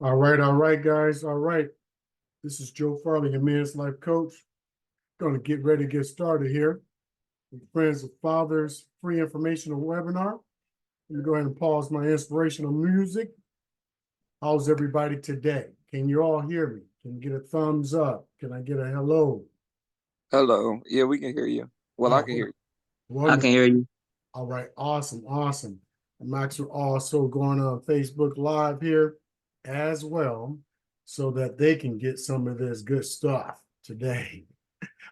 All right, guys. All right. This is Joe Farley, your Men's Life Coach. Going to get ready to get started here with Friends of Fathers free informational webinar. Let me go ahead and pause my inspirational music. How's everybody today? Can you all hear me? Can you get a thumbs up? Can I get a hello? Hello. Yeah, we can hear you. Well, I Oh, can hear you. I can wonderful. hear you. All right. Awesome. Awesome. I'm actually also going on Facebook Live here as well so that they can get some of this good stuff today.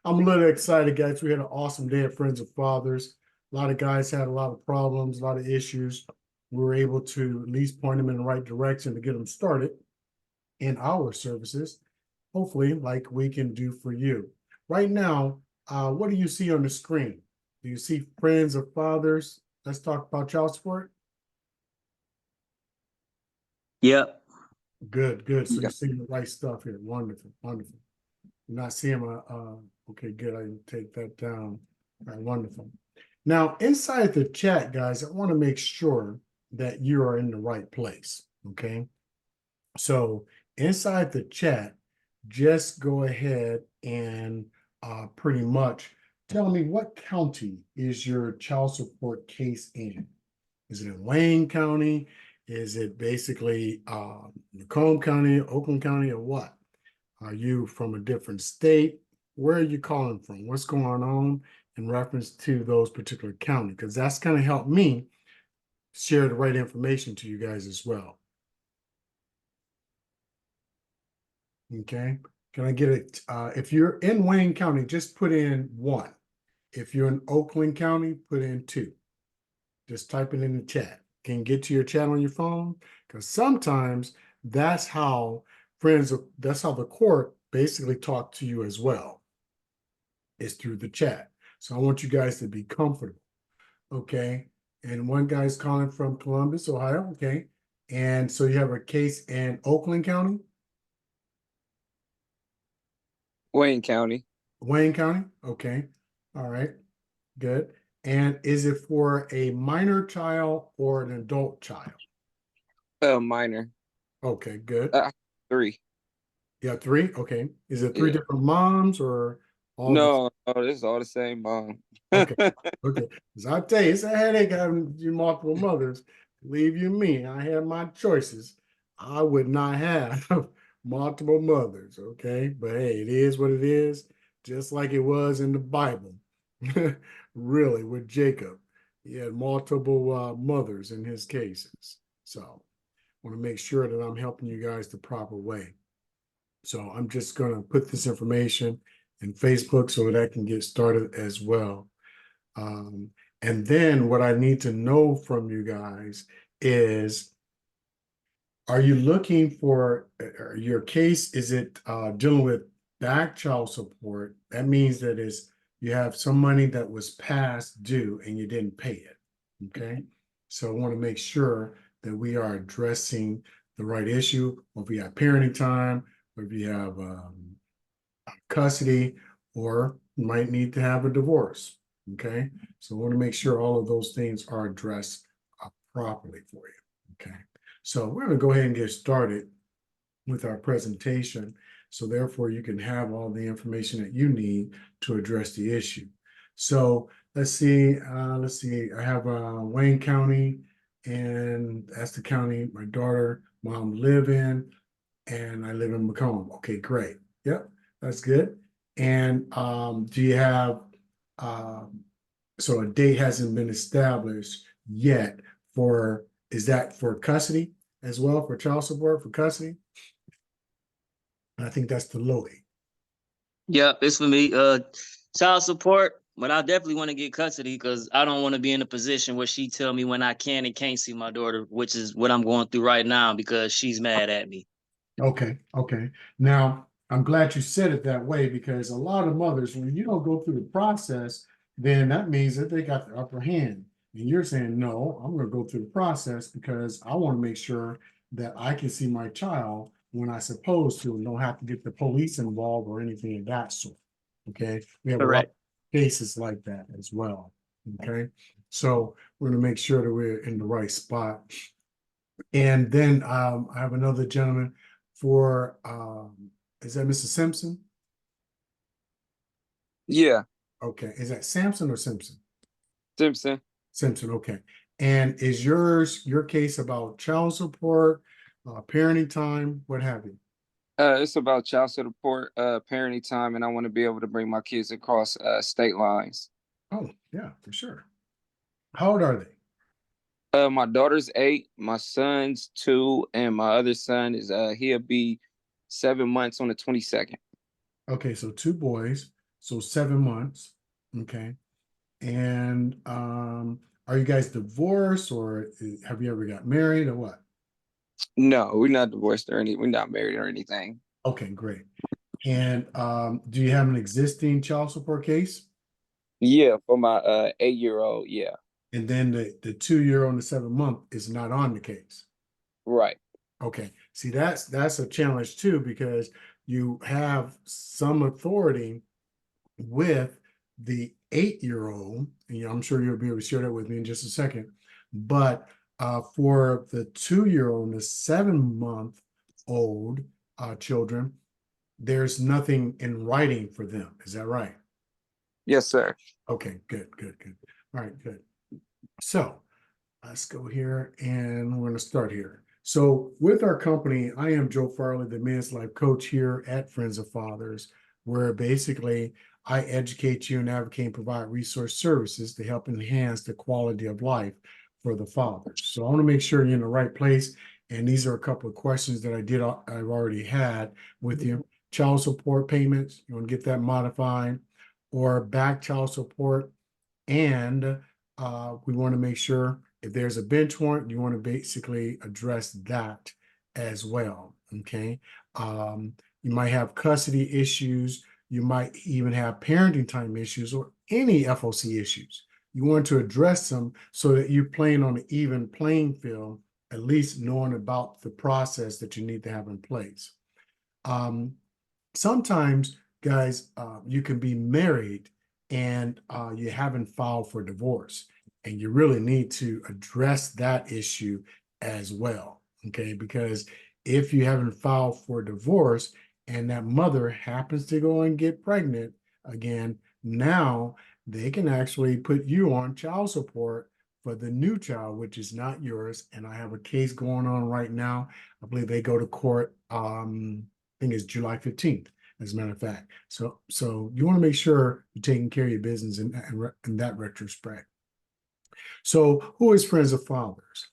I'm a little excited, guys. We had an awesome day at Friends of Fathers. A lot of guys had a lot of problems, a lot of issues. We were able to at least point them in the right direction to get them started in our services, hopefully, like we can do for you. Right now, what do you see on the screen? Do you see Friends of Fathers? Let's talk about child support. Yep. Good, good. So you're Yeah. seeing the right stuff here. Wonderful, wonderful. You're not seeing my, okay, good. I can take that down. All right, wonderful. Now, inside the chat, guys, I want to make sure that you are in the right place, okay? So inside the chat, just go ahead and pretty much tell me what county is your child support case in? Is it in Wayne County? Is it basically Macomb County, Oakland County, or what? Are you from a different state? Where are you calling from? What's going on in reference to those particular counties? Because that's going to help me share the right information to you guys as well. Okay. Can I get it? If you're in Wayne County, just put in 1. If you're in Oakland County, put in 2. Just type it in the chat. Can you get to your chat on your phone? Because sometimes that's how that's how the court basically talk to you as well. Is through the chat. So I want you guys to be comfortable. Okay. And one guy's calling from Columbus, Ohio. Okay. And so you have a case in Oakland County? Wayne County. Wayne County? Okay. All right. Good. And is it for a minor child or an adult child? Minor. Okay, good. 3. Yeah, 3. Okay. Is it 3 Yeah. different moms or all the No, this is all the same mom. okay. Okay. Because I tell you, it's a headache having multiple mothers. Believe you me, I had my choices. I would not have multiple mothers. Okay. But hey, it is what it is, just like it was in the Bible. Really, with Jacob. He had multiple mothers in his cases. So I want to make sure that I'm helping you guys the proper way. So I'm just going to put this information in Facebook so that I can get started as well. And then what I need to know from you guys is, are you looking for your case? Is it dealing with back child support? That means that is you have some money that was past due and you didn't pay it. Okay. So I want to make sure that we are addressing the right issue, or if you have parenting time, or if you have custody, or you might need to have a divorce. Okay. So I want to make sure all of those things are addressed properly for you. Okay. So we're going to go ahead and get started with our presentation. So therefore you can have all the information that you need to address the issue. So let's see. I have Wayne County, and that's the county my daughter, mom live in, and I live in Macomb. Okay, great. Yep, that's good. And do you have, so a date hasn't been established yet for, is that for custody as well, for child support for custody? I think that's the Lodi. Yep, it's for me. Child support, but I definitely want to get custody because I don't want to be in a position where she tell me when I can and can't see my daughter, which is what I'm going through right now because she's mad at me. Okay, okay. Now, I'm glad you said it that way, because a lot of mothers, when you don't go through the process, then that means that they got the upper hand. And you're saying, no, I'm going to go through the process because I want to make sure that I can see my child when I supposed to and don't have to get the police involved or anything of that sort. Okay. We have a lot of Correct. cases like that as well. Okay. So we're going to make sure that we're in the right spot. And then I have another gentleman for is that Mr. Simpson? Yeah, Okay. Is that Sampson or Simpson? Simpson. Simpson, okay. And is your case about child support, parenting time, what have you? It's about child support, parenting time, and I want to be able to bring my kids across state lines. Oh, yeah, for sure. How old are they? My daughter's 8, my son's 2, and my other son is he'll be 7 months on the 22nd. Okay, so two boys, so 7 months. Okay. And are you guys divorced or have you ever got married or what? No, we're not divorced or we're not married or anything. Okay, great. And do you have an existing child support case? Yeah, for my 8-year-old. Yeah, And then the 2 year and the 7 month is not on the case. right. Okay. See, that's a challenge too, because you have some authority with the 8 year, and I'm sure you'll be able to share that with me in just a second. But for the 2 year and the 7 month old children, there's nothing in writing for them. Is that right? Yes, sir. Okay, good, good, good. All right, good. So let's go here and we're going to start here. So with our company, I am Joe Farley, the men's life coach here at Friends of Fathers, where basically I educate you and advocate and provide resource services to help enhance the quality of life for the fathers. So I want to make sure you're in the right place. And these are a couple of questions that I've already had with you. Child support payments, you want to get that modified, or back child support, and we want to make sure if there's a bench warrant, you want to basically address that as well. Okay. You might have custody issues. You might even have parenting time issues or any FOC issues. You want to address them so that you're playing on an even playing field, at least knowing about the process that you need to have in place. Sometimes, guys, you can be married and you haven't filed for divorce, and you really need to address that issue as well. Okay, because if you haven't filed for divorce and that mother happens to go and get pregnant again, now they can actually put you on child support for the new child, which is not yours. And I have a case going on right now. I believe they go to court. I think it's July 15th, as a matter of fact. So you want to make sure you're taking care of your business in that retrospect. So who is Friends of Fathers?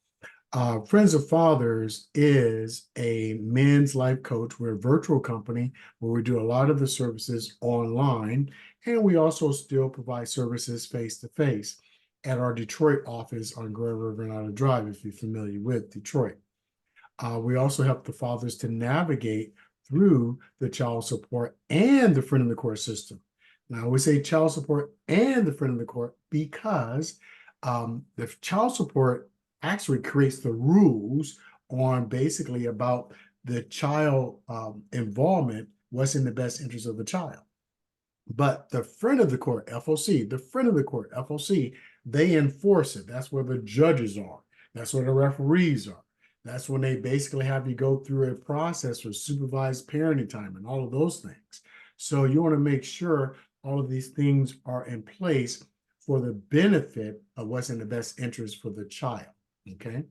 Friends of Fathers is a men's life coach. We're a virtual company where we do a lot of the services online, and we also still provide services face to face at our Detroit office on Grand River and Island Drive, if you're familiar with Detroit. We also help the fathers to navigate through the child support and the friend of the court system. Now, we say child support and the friend of the court because the child support actually creates the rules on basically about the child involvement, what's in the best interest of the child. But the friend of the court, FOC, the friend of the court, FOC, they enforce it. That's where the judges are. That's where the referees are. That's when they basically have you go through a process for supervised parenting time and all of those things. So you want to make sure all of these things are in place for the benefit of what's in the best interest for the child. Okay.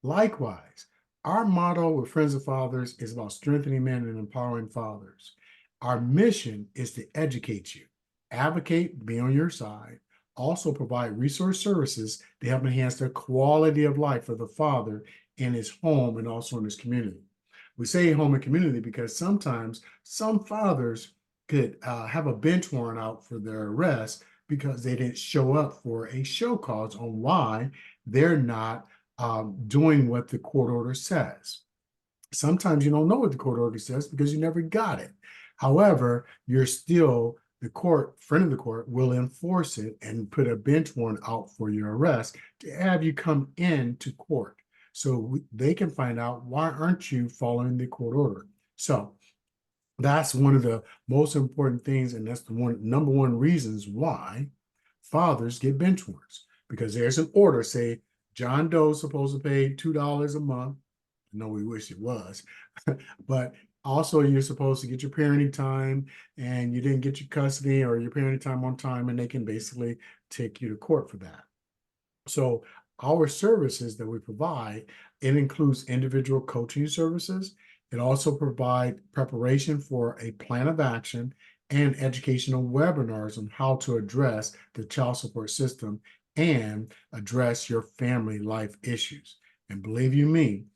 Likewise, our motto with Friends of Fathers is about strengthening men and empowering fathers. Our mission is to educate you, advocate, be on your side, also provide resource services to help enhance the quality of life for the father in his home and also in his community. We say home and community because sometimes some fathers could have a bench warrant out for their arrest because they didn't show up for a show cause on why they're not doing what the court order says. Sometimes you don't know what the court order says because you never got it. However, you're still, the court, friend of the court, will enforce it and put a bench warrant out for your arrest to have you come into court. So they can find out, why aren't you following the court order? So that's one of the most important things, and that's the number one reasons why fathers get bench warrants, because there's an order say John Doe's supposed to pay $2 a month. I know we wish it was, but also you're supposed to get your parenting time and you didn't get your custody or your parenting time on time, and they can basically take you to court for that. So our services that we provide, it includes individual coaching services. It also provides preparation for a plan of action and educational webinars on how to address the child support system and address your family life issues. And believe you me,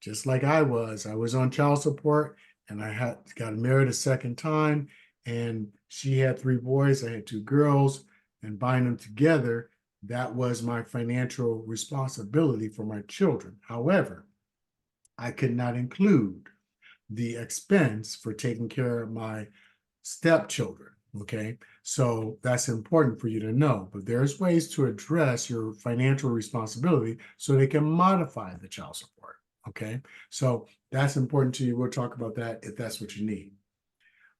just like I was on child support, and I had got married a second time, and she had 3 boys, I had 2 girls, and bind them together, that was my financial responsibility for my children. However, I could not include the expense for taking care of my stepchildren. Okay, so that's important for you to know. But there's ways to address your financial responsibility so they can modify the child support. Okay, so that's important to you. We'll talk about that if that's what you need.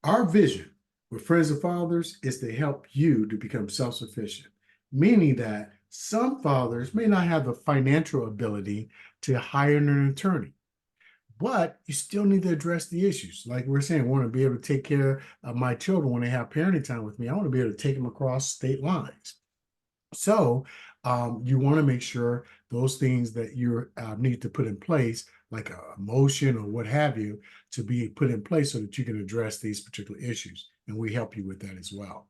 Our vision with Friends of Fathers is to help you to become self-sufficient, meaning that some fathers may not have the financial ability to hire an attorney, but you still need to address the issues. Like we're saying, I want to be able to take care of my children when they have parenting time with me. I want to be able to take them across state lines. So you want to make sure those things that you need to put in place, like a motion or what have you, to be put in place so that you can address these particular issues. And we help you with that as well.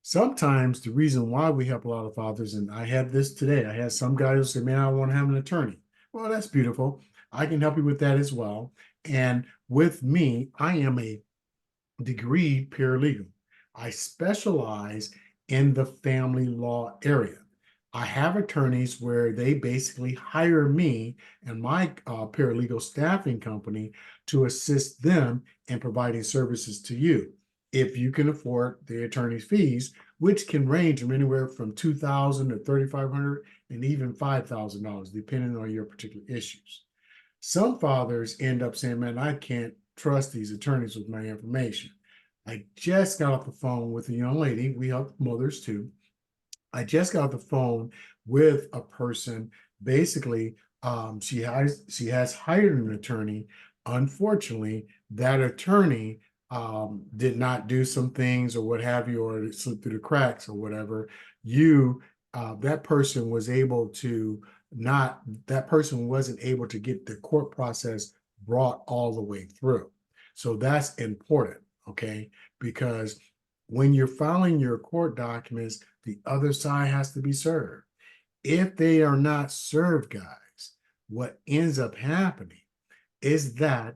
Sometimes the reason why we help a lot of fathers, and I had this today, I had some guy who said, man, I want to have an attorney. Well, that's beautiful. I can help you with that as well. And with me, I am a degree paralegal. I specialize in the family law area. I have attorneys where they basically hire me and my paralegal staffing company to assist them in providing services to you. If you can afford the attorney's fees, which can range from anywhere from $2,000 to $3,500 and even $5,000, depending on your particular issues. Some fathers end up saying, man, I can't trust these attorneys with my information. I just got off the phone with a young lady. We help mothers too. I just got off the phone with a person. Basically, she has hired an attorney. Unfortunately, that attorney did not do some things or what have you, or it slipped through the cracks or whatever. That person was able to not. That person wasn't able to get the court process brought all the way through. So that's important, okay? Because when you're filing your court documents, the other side has to be served. If they are not served, guys, what ends up happening is that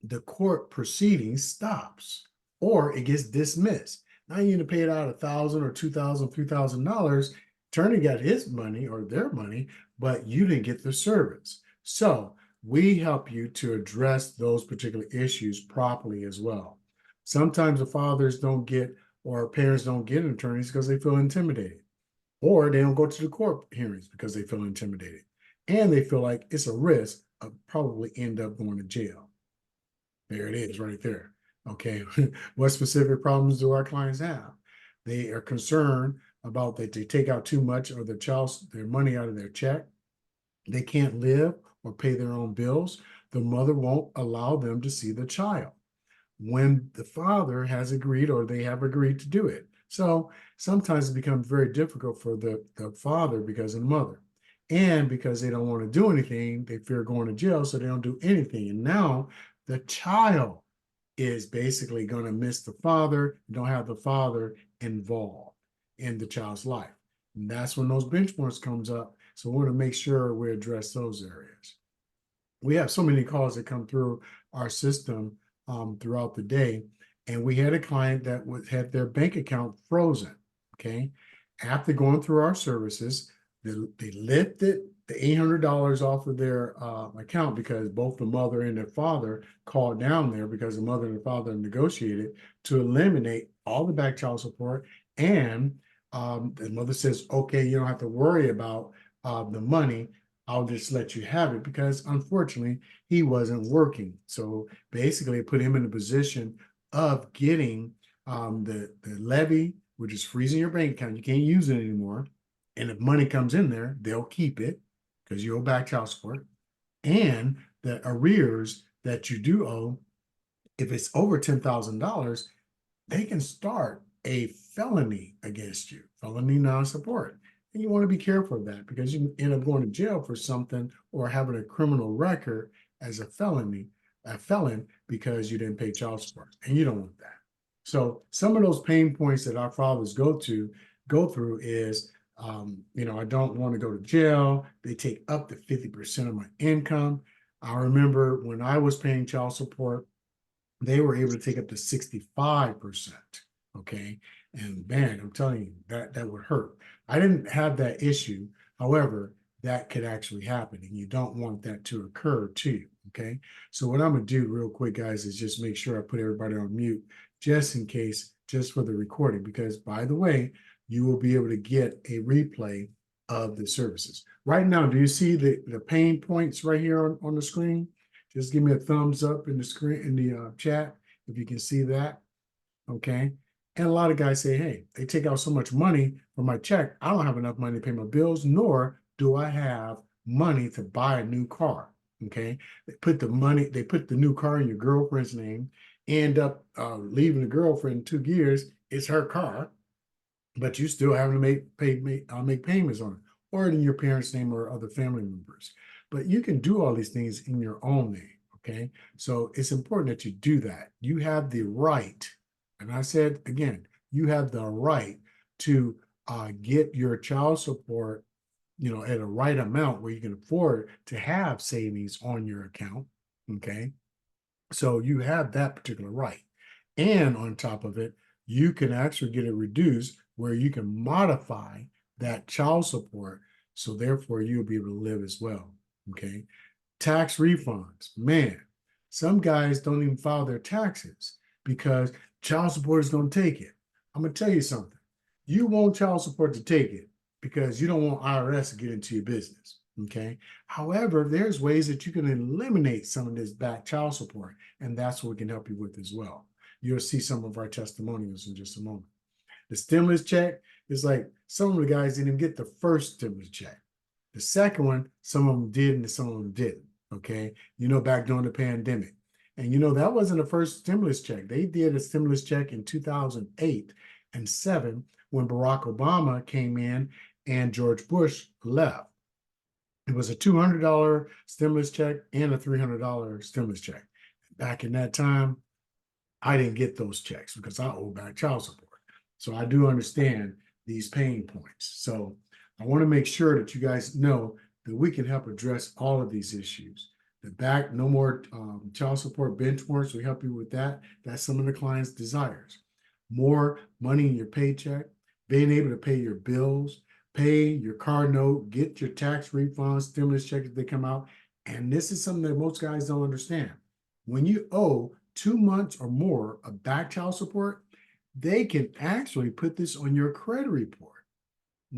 the court proceeding stops or it gets dismissed. Now you need to pay it out $1,000 or $2,000, $3,000. Attorney got his money or their money, but you didn't get the service. So we help you to address those particular issues properly as well. Sometimes the fathers don't get or parents don't get attorneys because they feel intimidated, or they don't go to the court hearings because they feel intimidated, and they feel like it's a risk of probably end up going to jail. There it is right there. Okay. What specific problems do our clients have? They are concerned about that they take out too much of their money out of their check. They can't live or pay their own bills. The mother won't allow them to see the child when the father has agreed or they have agreed to do it. So sometimes it becomes very difficult for the father because of the mother. And because they don't want to do anything, they fear going to jail, so they don't do anything. And now the child is basically going to miss the father, don't have the father involved in the child's life. And that's when those benchmarks comes up. So we want to make sure we address those areas. We have so many calls that come through our system throughout the day. And we had a client that had their bank account frozen, okay? After going through our services, they lifted the $800 off of their account because both the mother and their father called down there because the mother and the father negotiated to eliminate all the back child support. And the mother says, okay, you don't have to worry about the money. I'll just let you have it, because unfortunately he wasn't working. So basically it put him in a position of getting the levy, which is freezing your bank account. You can't use it anymore. And if money comes in there, they'll keep it because you owe back child support. And the arrears that you do owe, if it's over $10,000, they can start a felony against you, felony non-support. And you want to be careful of that because you end up going to jail for something or having a criminal record as a felon because you didn't pay child support, and you don't want that. So some of those pain points that our fathers go through is, I don't want to go to jail. They take up to 50% of my income. I remember when I was paying child support, they were able to take up to 65%. Okay. And man, I'm telling you, that would hurt. I didn't have that issue. However, that could actually happen, and you don't want that to occur to you. Okay. So what I'm gonna do real quick, guys, is just make sure I put everybody on mute just in case, just for the recording, because by the way, you will be able to get a replay of the services. Right now, do you see the pain points right here on the screen? Just give me a thumbs up in the screen, in the chat, if you can see that. Okay. And a lot of guys say, hey, they take out so much money from my check, I don't have enough money to pay my bills, nor do I have money to buy a new car. Okay. They put the new car in your girlfriend's name, end up leaving the girlfriend in 2 years. It's her car, but you still having to make payments on it, or in your parents' name or other family members. But you can do all these things in your own name. Okay. So it's important that you do that. You have the right, and I said again, you have the right to get your child support, at a right amount where you can afford to have savings on your account. Okay. So you have that particular right. And on top of it, you can actually get it reduced where you can modify that child support. So therefore you'll be able to live as well. Okay. Tax refunds, man, some guys don't even file their taxes because child support is going to take it. I'm going to tell you something. You want child support to take it because you don't want IRS to get into your business. Okay. However, there's ways that you can eliminate some of this back child support, and that's what we can help you with as well. You'll see some of our testimonials in just a moment. The stimulus check is like some of the guys didn't even get the first stimulus check. The second one, some of them did and some of them didn't. Okay. Back during the pandemic. And that wasn't the first stimulus check. They did a stimulus check in 2008 and 7 when Barack Obama came in and George Bush left. It was a $200 stimulus check and a $300 stimulus check. Back in that time, I didn't get those checks because I owe back child support. So I do understand these pain points. So I want to make sure that you guys know that we can help address all of these issues. No more child support bench warrants. We help you with that. That's some of the clients' desires. More money in your paycheck, being able to pay your bills, pay your car note, get your tax refunds, stimulus checks if they come out. And this is something that most guys don't understand. When you owe 2 months or more of back child support, they can actually put this on your credit report.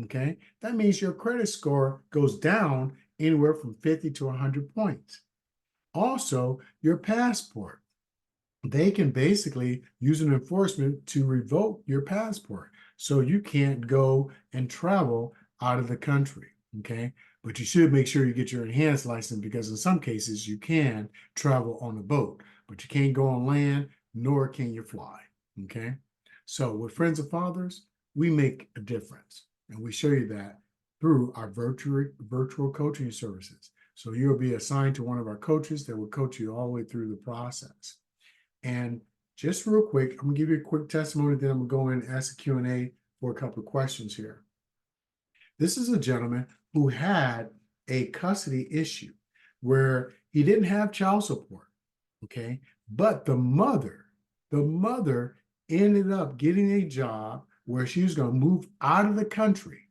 Okay. That means your credit score goes down anywhere from 50 to 100 points. Also, your passport. They can basically use an enforcement to revoke your passport. So you can't go and travel out of the country. Okay. But you should make sure you get your enhanced license because in some cases you can travel on a boat, but you can't go on land, nor can you fly. Okay. So with Friends of Fathers, we make a difference. And we show you that through our virtual coaching services. So you'll be assigned to one of our coaches that will coach you all the way through the process. And just real quick, I'm gonna give you a quick testimony, then I'm gonna go in and ask a Q&A for a couple of questions here. This is a gentleman who had a custody issue where he didn't have child support, okay? But the mother ended up getting a job where she was gonna move out of the country,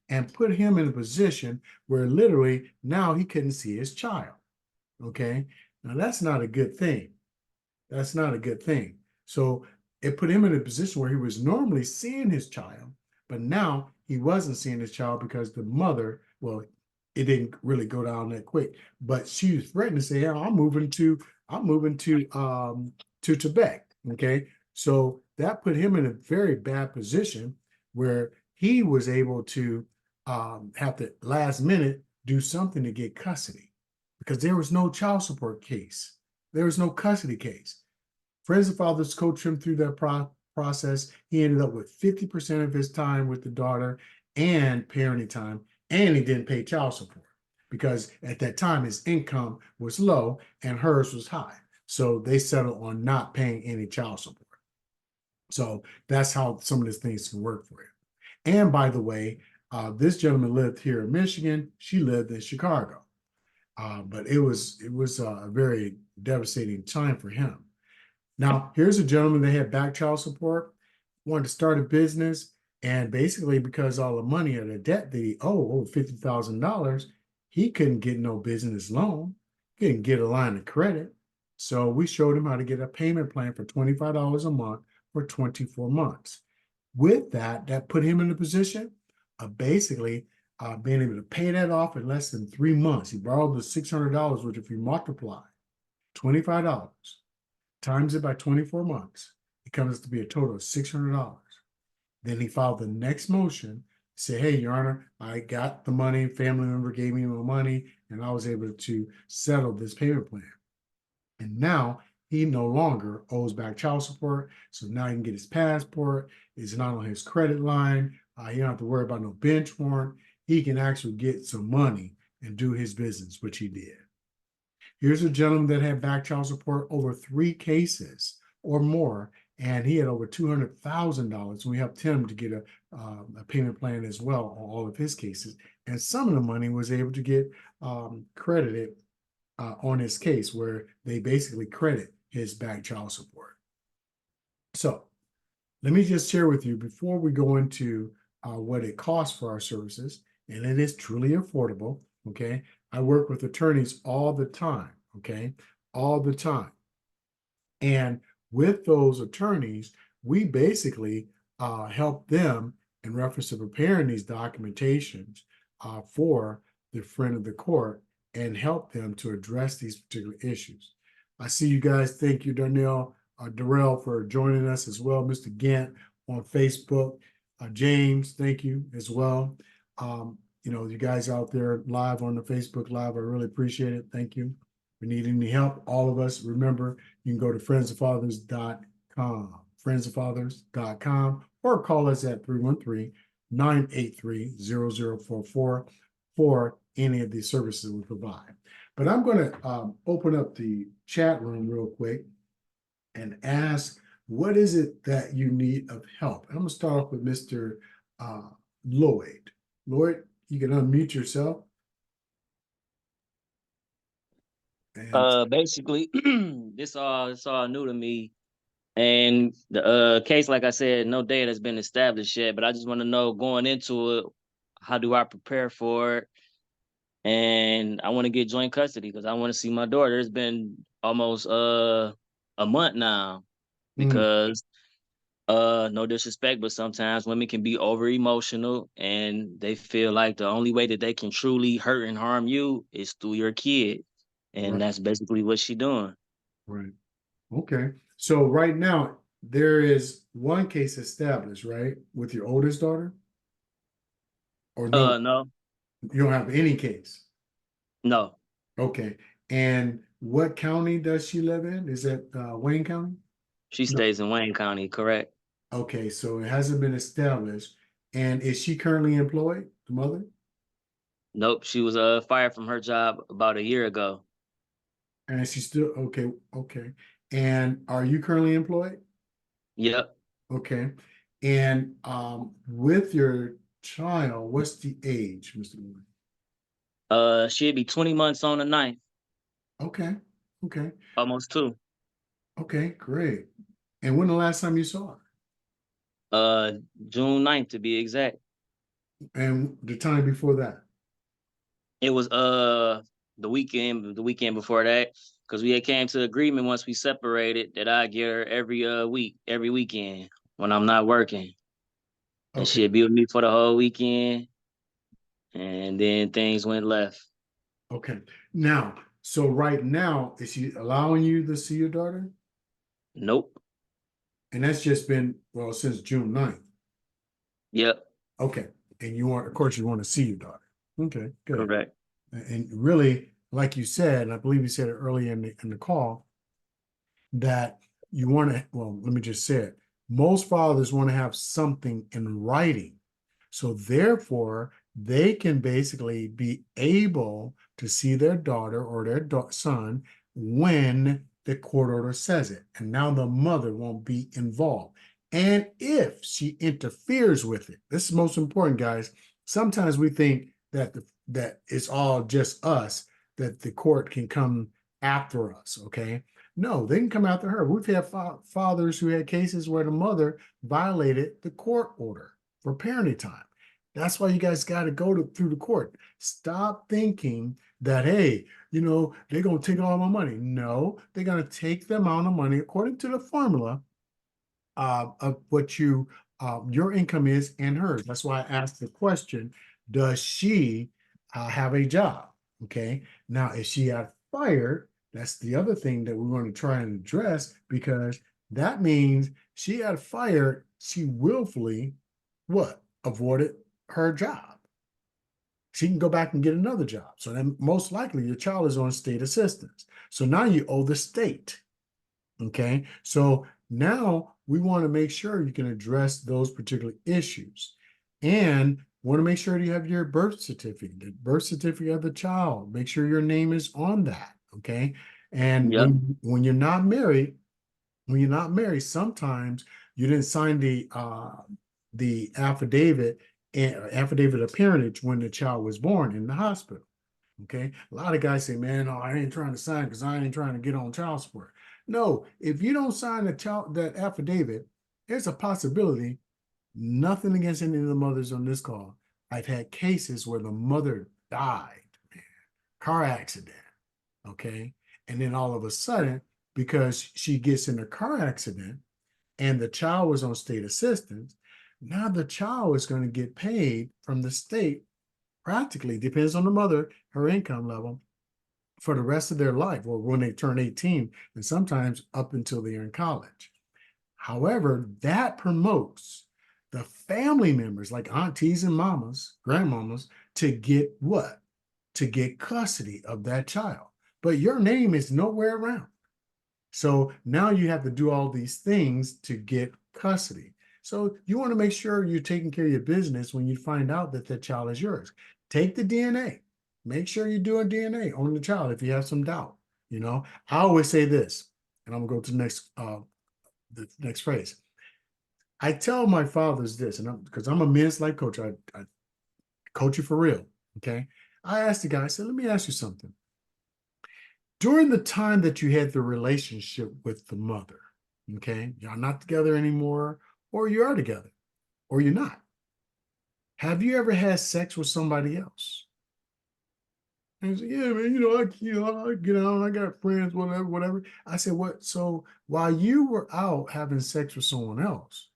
and put him in a position where literally now he couldn't see his child, okay? Now that's not a good thing. That's not a good thing. So it put him in a position where he was normally seeing his child, but now he wasn't seeing his child because the mother, well, it didn't really go down that quick, but she was threatening to say, yeah, I'm moving to Tibet. Okay. So that put him in a very bad position where he was able to have to last minute do something to get custody because there was no child support case. There was no custody case. Friends and fathers coached him through that process. He ended up with 50% of his time with the daughter and parenting time, and he didn't pay child support because at that time his income was low and hers was high. So they settled on not paying any child support. So that's how some of these things can work for you. And by the way, this gentleman lived here in Michigan. She lived in Chicago, but it was a very devastating time for him. Now, here's a gentleman that had back child support, wanted to start a business, and basically because all the money or the debt that he owed, over $50,000, he couldn't get no business loan, couldn't get a line of credit. So we showed him how to get a payment plan for $25 a month for 24 months. With that, that put him in a position of basically being able to pay that off in less than 3 months. He borrowed the $600, which if you multiply $25 times it by 24 months, it comes to be a total of $600. Then he filed the next motion, say, hey, Your Honor, I got the money, family member gave me my money, and I was able to settle this payment plan. And now he no longer owes back child support. So now he can get his passport. It's not on his credit line. He don't have to worry about no bench warrant. He can actually get some money and do his business, which he did. Here's a gentleman that had back child support over 3 cases or more, and he had over $200,000. We helped him to get a payment plan as well on all of his cases. And some of the money was able to get credited on his case, where they basically credit his back child support. So let me just share with you before we go into what it costs for our services, and it is truly affordable. Okay, I work with attorneys all the time. Okay, all the time. And with those attorneys, we basically help them in reference to preparing these documentations for the friend of the court and help them to address these particular issues. I see you guys. Thank you, Darrell, for joining us as well. Mr. Gant on Facebook. James, thank you as well. You guys out there live on the Facebook Live, I really appreciate it. Thank you. If you need any help, all of us, remember, you can go to friendsoffathers.com, friendsoffathers.com, or call us at 313-983-0044 for any of the services we provide. But I'm going to open up the chat room real quick and ask, what is it that you need of help? I'm going to start off with Mr. Lloyd. Lloyd, you can unmute yourself. And Basically, it's all new to me. And the case, like I said, no date has been established yet, but I just want to know, going into it, how do I prepare for it? And I want to get joint custody because I want to see my daughter. It's been almost a month now, because no disrespect, but sometimes women can be over emotional and they feel like the only way that they can truly hurt and harm you is through your kid. And right, that's basically what she doing. right. Okay. So right now, there is one case established, right, with your oldest daughter? Or no, No, you don't have any case? no. Okay. And what county does she live in? Is it Wayne County? She No. stays in Wayne County, correct? Okay, so it hasn't been established. And is she currently employed, the mother? Nope. She was fired from her job about a year ago. And she's still okay, okay. And are you currently employed? Yep. Okay. And with your child, what's the age, Mr. Moore? She'd be 20 months on the 9th, Okay, okay, almost 2. okay, great. And when the last time you saw her? June 9th to be exact. And the time before that? It was the weekend before that, because we had came to agreement once we separated that I get her every weekend when I'm not working, and Okay, she'd be with me for the whole weekend, and then things went left. okay. Now, so right now, is she allowing you to see your daughter? Nope. And that's just been, well, since June 9th. Yep. Okay. And you want, of course, you want to see your daughter. Okay, good. Correct. And really, like you said, and I believe you said it earlier in the call, that you want to, well, let me just say it. Most fathers want to have something in writing. So therefore, they can basically be able to see their daughter or their son when the court order says it. And now the mother won't be involved. And if she interferes with it, this is most important, guys. Sometimes we think that that it's all just us, that the court can come after us, okay? No, they can come after her. We've had fathers who had cases where the mother violated the court order for parenting time. That's why you guys got to go through the court. Stop thinking that, hey, they're going to take all my money. No, they're going to take the amount of money according to the formula of what your income is and hers. That's why I asked the question, does she have a job? Okay. Now, if she got fired, that's the other thing that we're going to try and address, because that means she got fired. She willfully avoided her job. She can go back and get another job. So then most likely your child is on state assistance. So now you owe the state. Okay. So now we want to make sure you can address those particular issues, and want to make sure you have your birth certificate, the birth certificate of the child. Make sure your name is on that. Okay. And Yep. when you're not married, sometimes you didn't sign the affidavit of parentage when the child was born in the hospital. Okay. A lot of guys say, man, no, I ain't trying to sign because I ain't trying to get on child support. No, if you don't sign that affidavit, there's a possibility. Nothing against any of the mothers on this call. I've had cases where the mother died, man, car accident. Okay. And then all of a sudden, because she gets in a car accident and the child was on state assistance, now the child is going to get paid from the state, practically, depends on the mother, her income level, for the rest of their life, or when they turn 18, and sometimes up until they're in college. However, that promotes the family members, like aunties and mamas, grandmamas, to get what? To get custody of that child. But your name is nowhere around. So now you have to do all these things to get custody. So you want to make sure you're taking care of your business when you find out that that child is yours. Take the DNA. Make sure you're doing DNA on the child if you have some doubt. I always say this, and I'm gonna go to the next phrase. I tell my fathers this, and because I'm a men's life coach, I coach you for real. Okay. I asked the guy, I said, let me ask you something. During the time that you had the relationship with the mother, okay, y'all not together anymore, or you are together, or you're not. Have you ever had sex with somebody else? And he said, yeah, man, I get out, I got friends, whatever, whatever. I said, what? So while you were out having sex with someone else,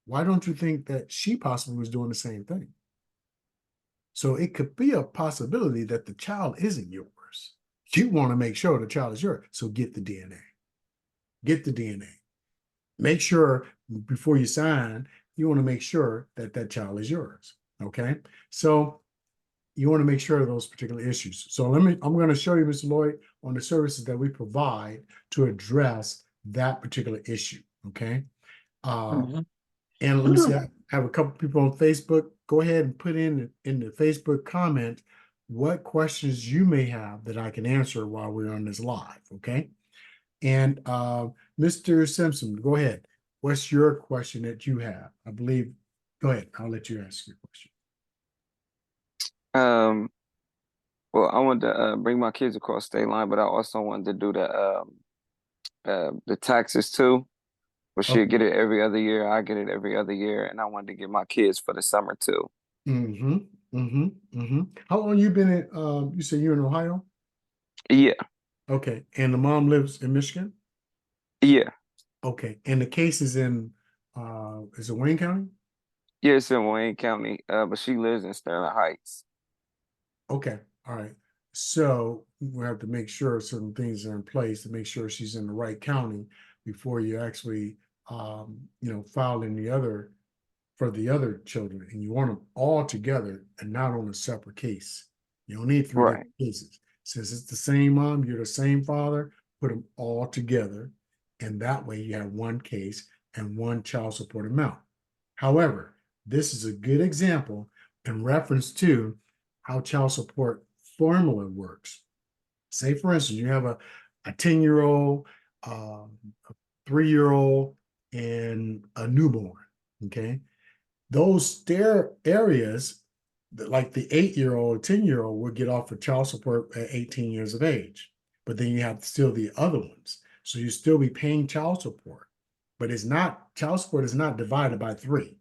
why don't you think that she possibly was doing the same thing? So it could be a possibility that the child isn't yours. You want to make sure the child is yours. So get the DNA. Get the DNA. Make sure before you sign, you want to make sure that that child is yours. Okay. So you want to make sure of those particular issues. So I'm going to show you, Mr. Lloyd, on the services that we provide to address that particular issue. Okay. Mhm. And let me see, I have a couple people on Facebook. Go ahead and put in the Facebook comment what questions you may have that I can answer while we're on this live. Okay. And Mr. Simpson, go ahead. What's your question that you have? I believe, go ahead. I'll let you ask your question. Well, I wanted to bring my kids across state line, but I also wanted to do the taxes too. Well, she'll Okay. get it every other year. I get it every other year, and I wanted to get my kids for the summer too. Mm-hmm. Mm-hmm. Mm-hmm. How long you been in, you say you're in Ohio? Yeah, Okay. And the mom lives in Michigan? yeah, Okay. And the case is is it Wayne County? yeah. It's in Wayne County, but she lives in Sterling Heights. Okay. All right. So we have to make sure certain things are in place to make sure she's in the right county before you actually, file any other for the other children, and you want them all together and not on a separate case. You don't need three Right. different cases. Since it's the same mom, you're the same father, put them all together. And that way you have one case and one child support amount. However, this is a good example in reference to how child support formula works. Say, for instance, you have a 10-year-old, a 3-year-old, and a newborn. Okay. Those areas, like the 8-year-old, 10-year-old will get off for child support at 18 years of age. But then you have still the other ones. So you still be paying child support. But it's not, child support is not divided by 3.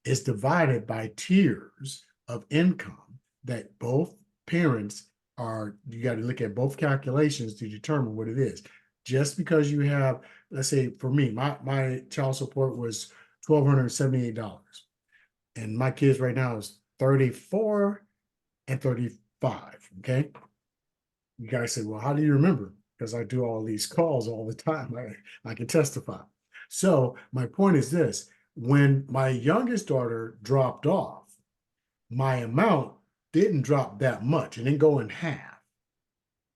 It's divided by tiers of income that both parents are, you got to look at both calculations to determine what it is. Just because you have, let's say for me, my child support was $1,278. And my kids right now is 34 and 35. Okay. You guys say, well, how do you remember? Because I do all these calls all the time. I can testify. So my point is this: when my youngest daughter dropped off, my amount didn't drop that much. It didn't go in half.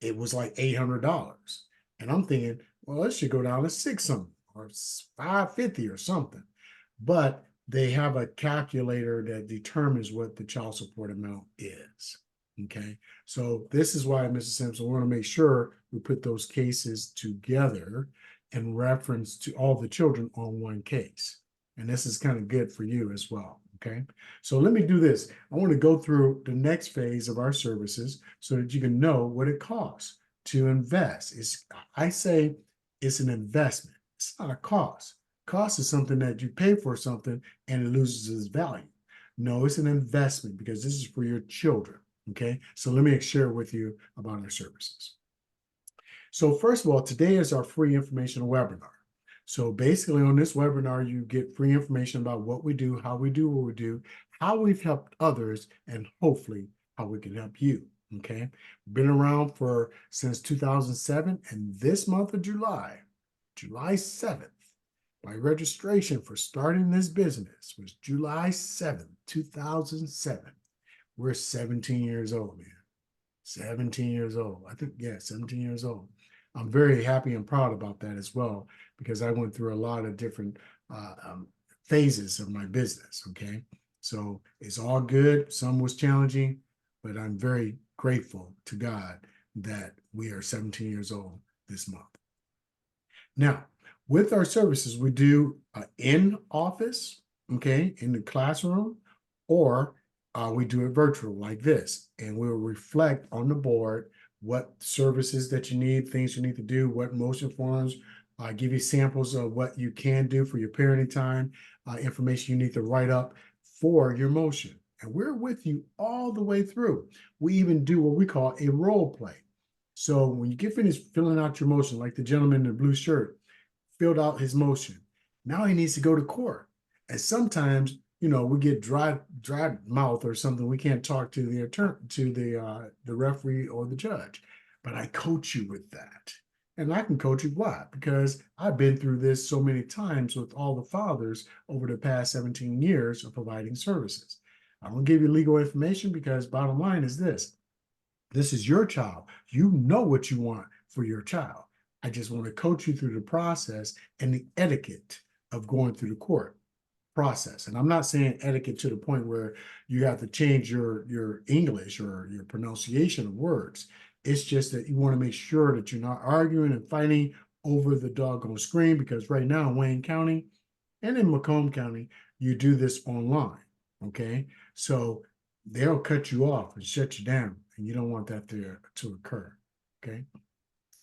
It was like $800. And I'm thinking, well, it should go down to 6 something or 550 or something. But they have a calculator that determines what the child support amount is. Okay, so this is why, Mrs. Simpson, we want to make sure we put those cases together in reference to all the children on one case. And this is kind of good for you as well. Okay, so let me do this. I want to go through the next phase of our services so that you can know what it costs to invest. I say it's an investment. It's not a cost. Cost is something that you pay for something and it loses its value. No, it's an investment because this is for your children. Okay, so let me share with you about our services. So first of all, today is our free informational webinar. So basically on this webinar, you get free information about what we do, how we do what we do, how we've helped others, and hopefully how we can help you. Okay, been around since 2007, and this month of July 7th, my registration for starting this business was July 7th, 2007. We're 17 years old, man. 17 years old. I think, yeah, 17 years old. I'm very happy and proud about that as well, because I went through a lot of different phases of my business, okay? So it's all good. Some was challenging, but I'm very grateful to God that we are 17 years old this month. Now, with our services, we do in office, okay, in the classroom, or we do it virtual like this, and we'll reflect on the board what services that you need, things you need to do, what motion forms, give you samples of what you can do for your parenting time, information you need to write up for your motion. And we're with you all the way through. We even do what we call a role play. So when you get finished filling out your motion, like the gentleman in the blue shirt filled out his motion, now he needs to go to court. And sometimes, you know, we get dry mouth or something. We can't talk to the attorney, to the referee or the judge. But I coach you with that. And I can coach you why? Because I've been through this so many times with all the fathers over the past 17 years of providing services. I'm going to give you legal information because bottom line is this. This is your child. You know what you want for your child. I just want to coach you through the process and the etiquette of going through the court process. And I'm not saying etiquette to the point where you have to change your English or your pronunciation of words. It's just that you want to make sure that you're not arguing and fighting over the doggone screen, because right now in Wayne County and in Macomb County, you do this online, okay? So they'll cut you off and shut you down, and you don't want that to occur, okay?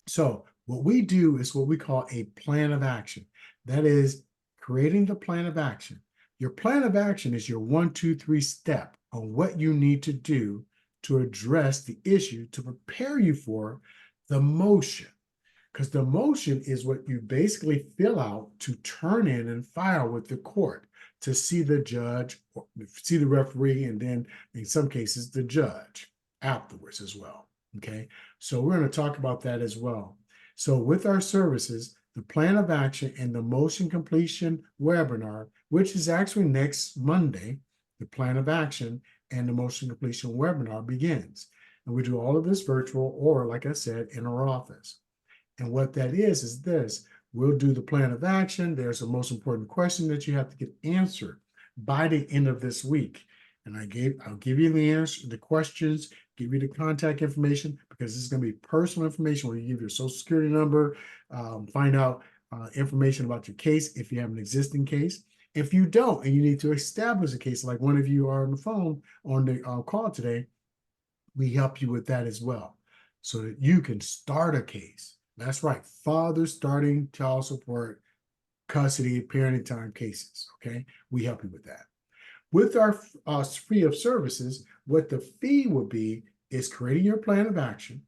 So what we do is what we call a plan of action. That is creating the plan of action. Your plan of action is your 1, 2, 3 step on what you need to do to address the issue to prepare you for the motion. Because the motion is what you basically fill out to turn in and file with the court to see the judge, or see the referee, and then in some cases the judge afterwards as well. Okay, so we're going to talk about that as well. So with our services, the plan of action and the motion completion webinar which is actually next Monday. The plan of action and the motion completion webinar begins. And we do all of this virtual or, like I said, in our office. And what that is this. We'll do the plan of action. There's a most important question that you have to get answered by the end of this week. And I'll give you the answer, the questions, give you the contact information, because this is going to be personal information where you give your social security number, find out information about your case if you have an existing case. If you don't, and you need to establish a case, like one of you are on the phone on the call today, we help you with that as well, so that you can start a case. That's right, father starting child support, custody, parenting time cases. Okay, we help you with that. With our fee of services, what the fee would be is creating your plan of action,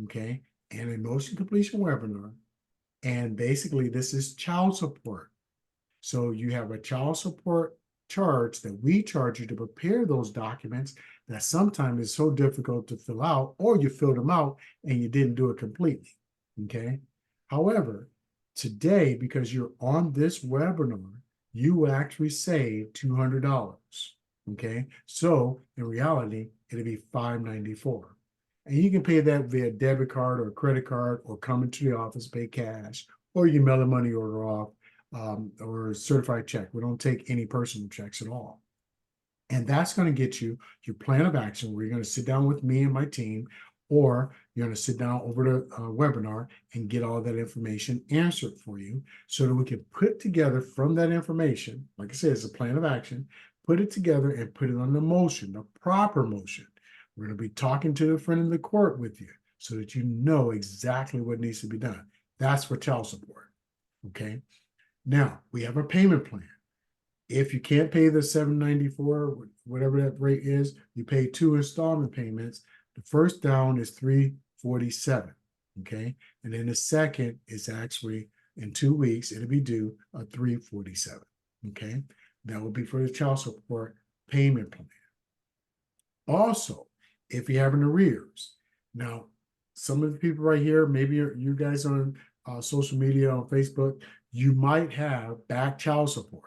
okay, and a motion completion webinar. And basically, this is child support. So you have a child support charge that we charge you to prepare those documents that sometimes is so difficult to fill out, or you filled them out and you didn't do it completely. Okay. However, today, because you're on this webinar, you will actually save $200. Okay. So in reality, it'll be $594. And you can pay that via debit card or credit card, or come into the office, pay cash, or you can mail a money order off, or a certified check. We don't take any personal checks at all. And that's going to get you your plan of action, where you're going to sit down with me and my team, or you're going to sit down over the webinar and get all that information answered for you, so that we can put together from that information, like I said, it's a plan of action, put it together and put it on the motion, the proper motion. We're going to be talking to the friend in the court with you, so that you know exactly what needs to be done. That's for child support. Okay. Now, we have a payment plan. If you can't pay the $794, whatever that rate is, you pay 2 installment payments. The first down is $347, okay? And then the second is actually in 2 weeks, it'll be due at $347, okay? That will be for the child support payment plan. Also, if you have an arrears, now, some of the people right here, maybe you guys on social media, on Facebook, you might have back child support.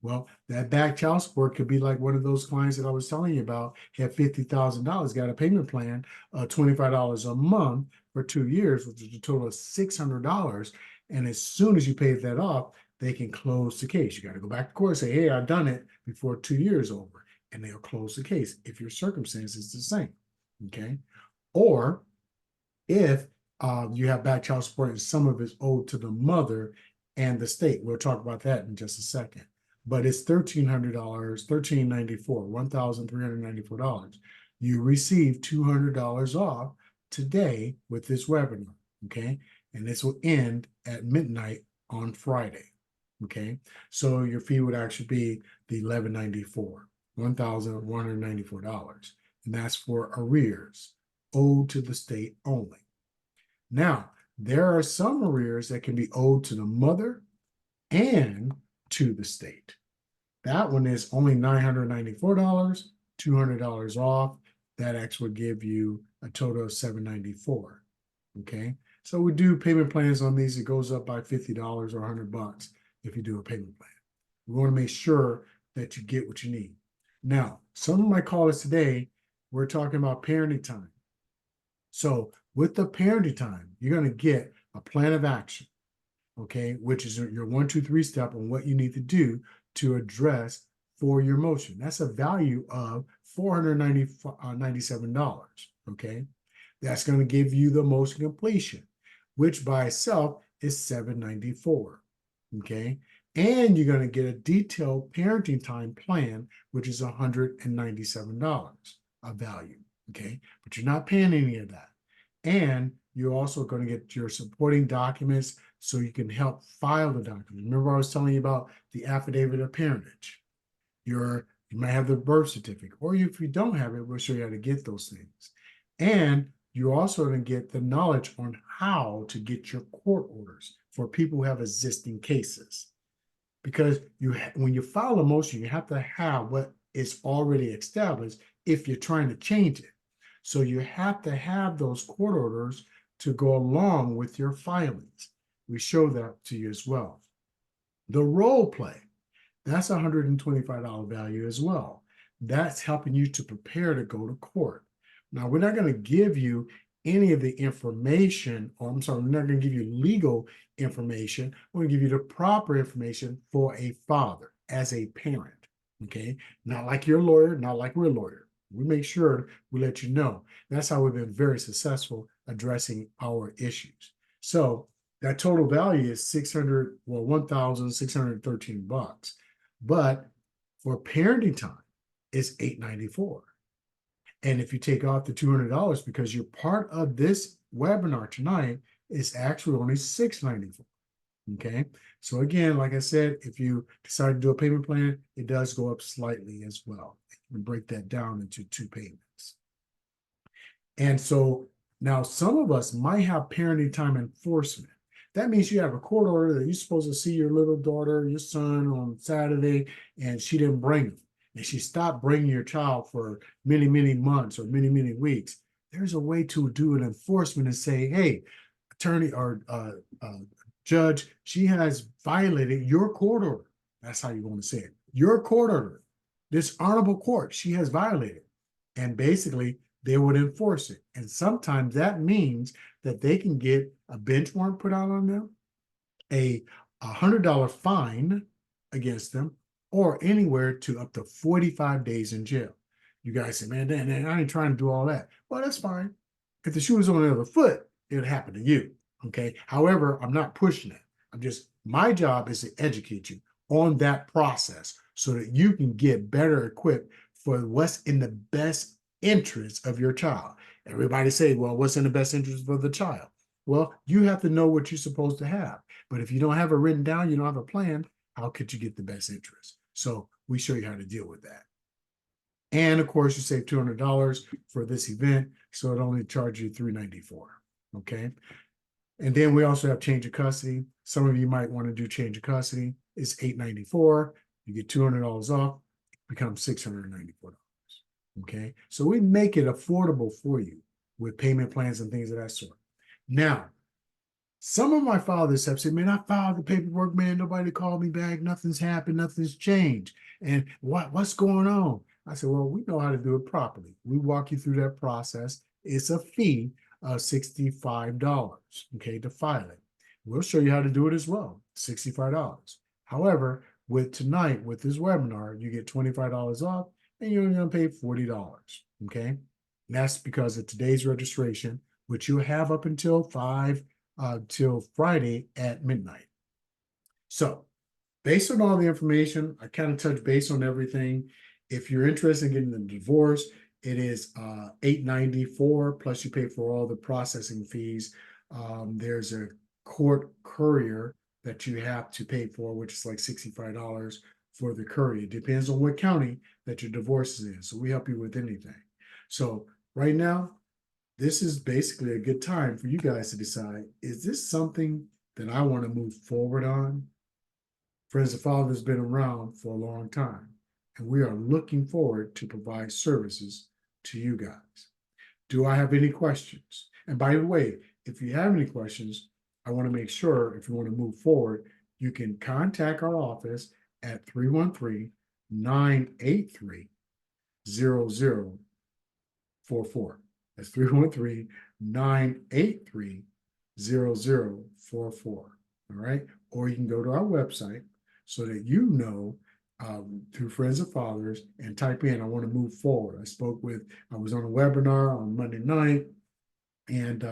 Well, that back child support could be like one of those clients that I was telling you about, had $50,000, got a payment plan of $25 a month for 2 years, which is a total of $600. And as soon as you pay that off, they can close the case. You got to go back to court and say, hey, I've done it before 2 years over, and they'll close the case if your circumstance is the same, okay? Or if you have back child support and some of it's owed to the mother and the state. We'll talk about that in just a second. But it's $1,300, $1,394. You receive $200 off today with this webinar, okay? And this will end at midnight on Friday, okay? So your fee would actually be the $1,194, $1,194. And that's for arrears owed to the state only. Now, there are some arrears that can be owed to the mother and to the state. That one is only $994, $200 off. That actually would give you a total of $794. Okay, so we do payment plans on these. It goes up by $50 or $100 if you do a payment plan. We want to make sure that you get what you need. Now, some of my callers today, we're talking about parenting time. So with the parenting time, you're going to get a plan of action, okay, which is your 1, 2, 3 step on what you need to do to address for your motion. That's a value of $497, okay? That's going to give you the motion completion, which by itself is $794, okay? And you're going to get a detailed parenting time plan, which is $197 of value, okay? But you're not paying any of that. And you're also going to get your supporting documents so you can help file the document. Remember I was telling you about the affidavit of parentage. You might have the birth certificate, or if you don't have it, we'll show you how to get those things. And you're also going to get the knowledge on how to get your court orders for people who have existing cases. Because when you file a motion, you have to have what is already established if you're trying to change it. So you have to have those court orders to go along with your filings. We show that to you as well. The role play. that's $125 value as well. That's helping you to prepare to go to court. Now, we're not going to give you any of the information, or I'm sorry, we're not going to give you legal information. We're going to give you the proper information for a father as a parent. Okay. Not like your lawyer, not like we're a lawyer. We make sure we let you know. That's how we've been very successful addressing our issues. So that total value is 1,613 bucks. But for parenting time, it's $894. And if you take off the $200 because you're part of this webinar tonight, it's actually only $694. Okay. So again, like I said, if you decide to do a payment plan, it does go up slightly as well. You can break that down into 2 payments. And so now some of us might have parenting time enforcement. That means you have a court order that you're supposed to see your little daughter, your son on Saturday, and she didn't bring them. And she stopped bringing your child for many, many months or many, many weeks. There's a way to do an enforcement and say, hey, attorney or judge, she has violated your court order. That's how you want to say it. Your court order, this honorable court, she has violated. And basically, they would enforce it. And sometimes that means that they can get a bench warrant put out on them, a $100 fine against them, or anywhere to up to 45 days in jail. You guys say, man, I ain't trying to do all that. Well, that's fine. If the shoe was on the other foot, it would happen to you. Okay. However, I'm not pushing it. My job is to educate you on that process so that you can get better equipped for what's in the best interest of your child. Everybody say, well, what's in the best interest of the child? Well, you have to know what you're supposed to have. But if you don't have it written down, you don't have a plan, how could you get the best interest? So we show you how to deal with that. And of course, you save $200 for this event, so it only charges you $394. Okay. And then we also have change of custody. Some of you might want to do change of custody. It's $894. You get $200 off, it becomes $694. Okay. So we make it affordable for you with payment plans and things of that sort. Now, some of my fathers have said, man, I filed the paperwork, man. Nobody called me back. Nothing's happened. Nothing's changed. And what's going on? I said, well, we know how to do it properly. We walk you through that process. It's a fee of $65, okay, to file it. We'll show you how to do it as well, $65. However, with tonight, with this webinar, you get $25 off and you're only going to pay $40, okay? And that's because of today's registration, which you have up until till Friday at midnight. So based on all the information, I kind of touched base on everything. If you're interested in getting a divorce, it is $894 plus you pay for all the processing fees. There's a court courier that you have to pay for, which is like $65 for the courier. It depends on what county that your divorce is in. So we help you with anything. So right now, this is basically a good time for you guys to decide, is this something that I want to move forward on? Friends of Father has been around for a long time, and we are looking forward to provide services to you guys. Do I have any questions? And by the way, if you have any questions, I want to make sure if you want to move forward, you can contact our office at 313-983-0044. That's 313-983-0044. All right. Or you can go to our website so that you know through Friends of Fathers and type in, I want to move forward. I was on a webinar on Monday night and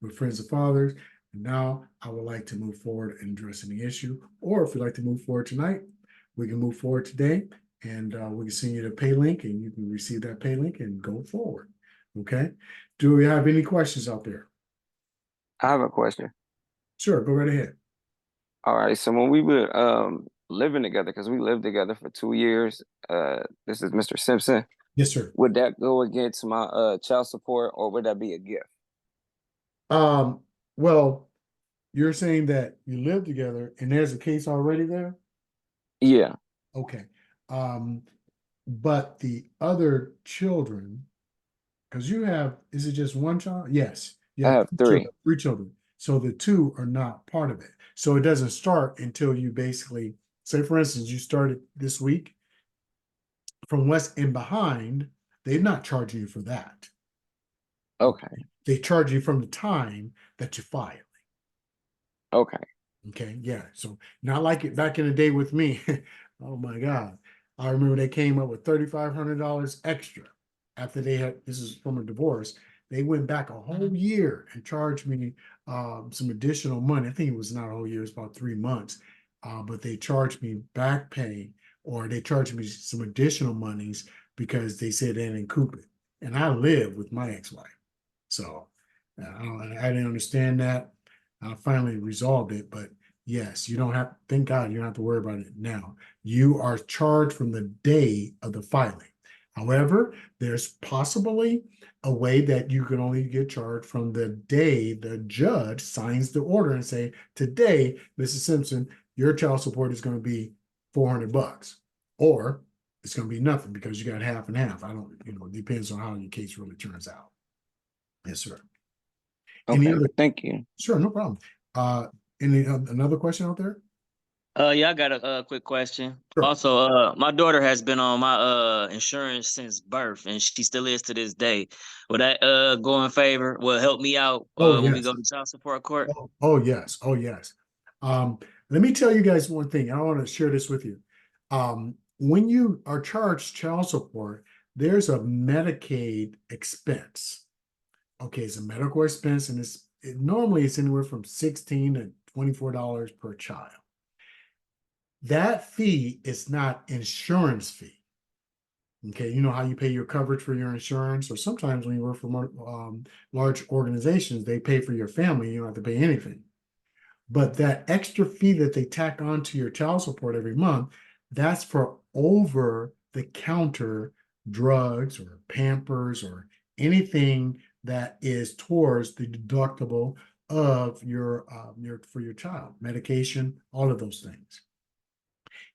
with Friends of Fathers. And now I would like to move forward and address any issue. Or if you'd like to move forward tonight, we can move forward today and we can send you the pay link and you can receive that pay link and go forward. Okay. Do we have any questions out there? I have a question. Sure, go right ahead. All right. So when we were living together, because we lived together for 2 years, this is Mr. Simpson. Yes, sir. Would that go against my child support, or would that be a gift? Well, you're saying that you live together and there's a case already there? Yeah. Okay. But the other children, because is it just one child? Yes. You I have 3. Three children. So the 2 are not part of it. So it doesn't start until you basically say for instance, you started this week from what's in behind, they're not charging you for that. Okay. They charge you from the time that you file. Okay. Okay, yeah. So not like it back in the day with me. Oh my God. I remember they came up with $3,500 extra after they had, this is from a divorce. They went back a whole year and charged me some additional money. I think it was not a whole year, it was about 3 months. But they charged me back pay, or they charged me some additional monies because they said they didn't coop it. And I live with my ex-wife. So I didn't understand that. I finally resolved it, but yes, you don't have, thank God you don't have to worry about it now. You are charged from the day of the filing. However, there's possibly a way that you can only get charged from the day the judge signs the order and say, today, Mrs. Simpson, your child support is going to be $400, or it's going to be nothing because you got half and half. I don't, it depends on how your case really turns out. Yes, sir. Any Okay. other? Thank you. Sure, no problem. Any another question out there? Yeah, I got a quick question. Sure. Also, my daughter has been on my insurance since birth, and she still is to this day. Will that go in favor? Will help me out Oh when we yes. go to child support court? Oh yes. Oh yes. Let me tell you guys one thing. I want to share this with you. When you are charged child support, there's a Medicaid expense. Okay, it's a medical expense, and normally it's anywhere from $16 to $24 per child. That fee is not insurance fee. Okay, you know how you pay your coverage for your insurance, or sometimes when you work for large organizations, they pay for your family. You don't have to pay anything. But that extra fee that they tack on to your child support every month, that's for over-the-counter drugs or Pampers or anything that is towards the deductible of your for your child, medication, all of those things.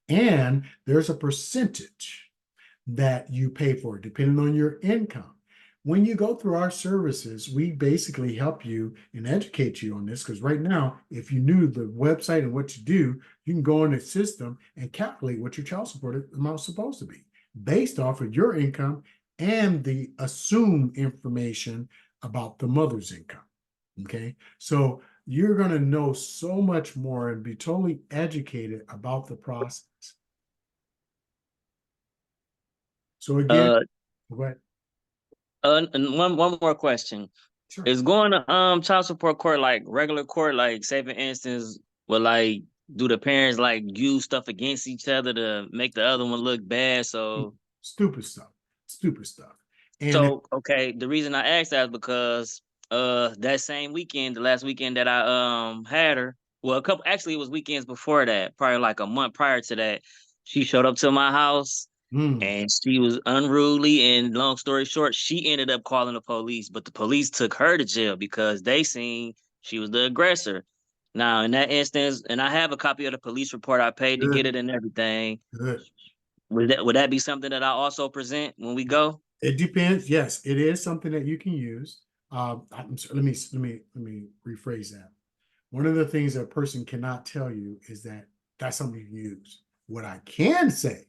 And there's a percentage that you pay for, depending on your income. When you go through our services, we basically help you and educate you on this, because right now, if you knew the website and what you do, you can go in the system and calculate what your child support amount is supposed to be based off of your income and the assumed information about the mother's income. Okay, so you're going to know so much more and be totally educated about the process. So again, Uh, go ahead. and one more question. Sure. Is going to child support court like regular court? Like, say for instance, will like do the parents like use stuff against each other to make the other one look bad? Stupid stuff. Stupid stuff. And So okay, the reason I asked that is because that same weekend, the last weekend that I had her, well, a couple actually it was weekends before that, probably like a month prior to that, she showed up to my house and she was unruly, and long story short, she ended up calling the police, but the police took her to jail because they seen she was the aggressor. Now, in that instance, and I have a copy of the police report, I paid to get good, it and everything. good. Would that be something that I also present when we go? It depends. Yes, it is something that you can use. Let me rephrase that. One of the things that a person cannot tell you is that that's something you can use. What I can say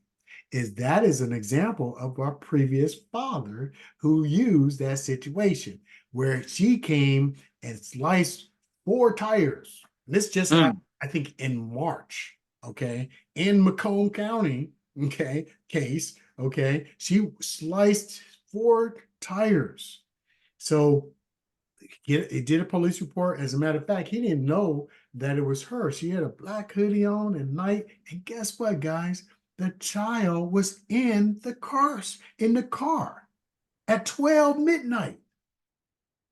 is that is an example of our previous father who used that situation where she came and sliced 4 tires. This just happened, I think, in March, okay, in Macomb County, okay, case, okay. She sliced 4 tires. So it did a police report. As a matter of fact, he didn't know that it was her. She had a black hoodie on at night. And guess what, guys? The child was in the car at 12 midnight.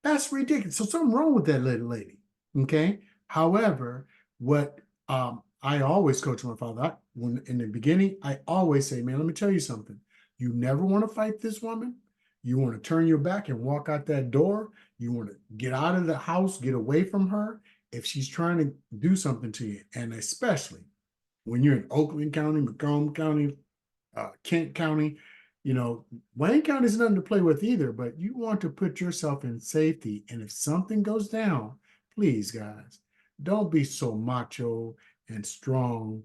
That's ridiculous. So something wrong with that little lady. Okay. However, what I always coach my father, when in the beginning, I always say, man, let me tell you something. You never want to fight this woman. You want to turn your back and walk out that door. You want to get out of the house, get away from her if she's trying to do something to you. And especially when you're in Oakland County, Macomb County, Kent County, Wayne County is nothing to play with either, but you want to put yourself in safety. And if something goes down, please, guys, don't be so macho and strong.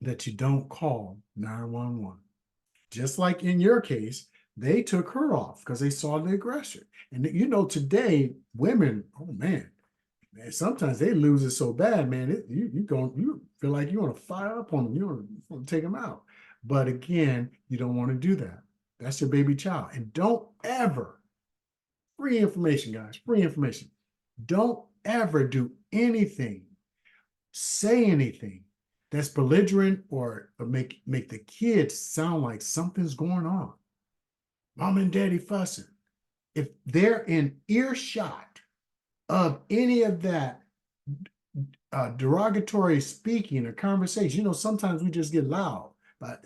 that you don't call 911. Just like in your case, they took her off because they saw the aggressor. And you know, today, women, oh man, sometimes they lose it so bad, man. You feel like you want to fire up on them, you want to take them out. But again, you don't want to do that. That's your baby child. And don't ever, free information, guys, free information. Don't ever do anything, say anything that's belligerent or make the kids sound like something's going on. Mom and daddy fussing. If they're in earshot of any of that derogatory speaking or conversation, you know, sometimes we just get loud. But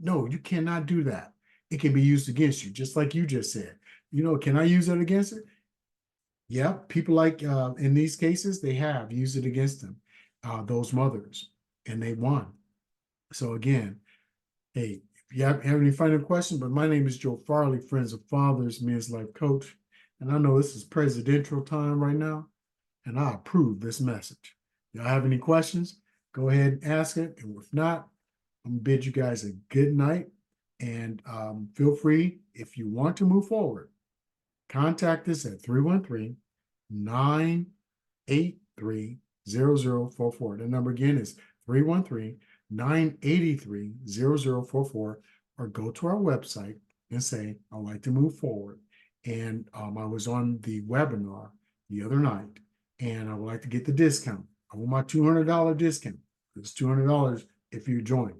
no, you cannot do that. It can be used against you, just like you just said. You know, can I use it against it? Yeah, people like in these cases, they have used it against them, those mothers, and they won. So again, hey, if you have any final questions, but my name is Joe Farley, Friends of Fathers, Men's Life Coach. And I know this is presidential time right now, and I approve this message. Y'all have any questions? Go ahead and ask it. And if not, I'm gonna bid you guys a good night. And feel free, if you want to move forward, contact us at 313-983-0044. The number again is 313-983-0044, or go to our website and say, I'd like to move forward. And I was on the webinar the other night, and I would like to get the discount. I want my $200 discount. It's $200 if you join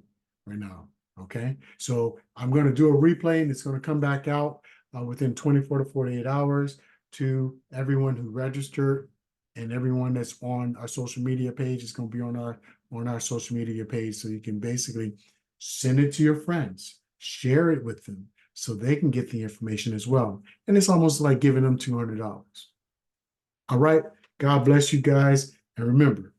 right now. Okay, so I'm going to do a replay, and it's going to come back out within 24 to 48 hours to everyone who registered, and everyone that's on our social media page. Is going to be on our social media page, so you can basically send it to your friends, share it with them, so they can get the information as well. And it's almost like giving them $200. All right, God bless you guys, and remember,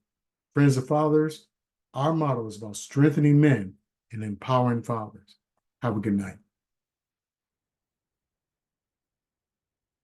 Friends of Fathers, our motto is about strengthening men and empowering fathers. Have a good night.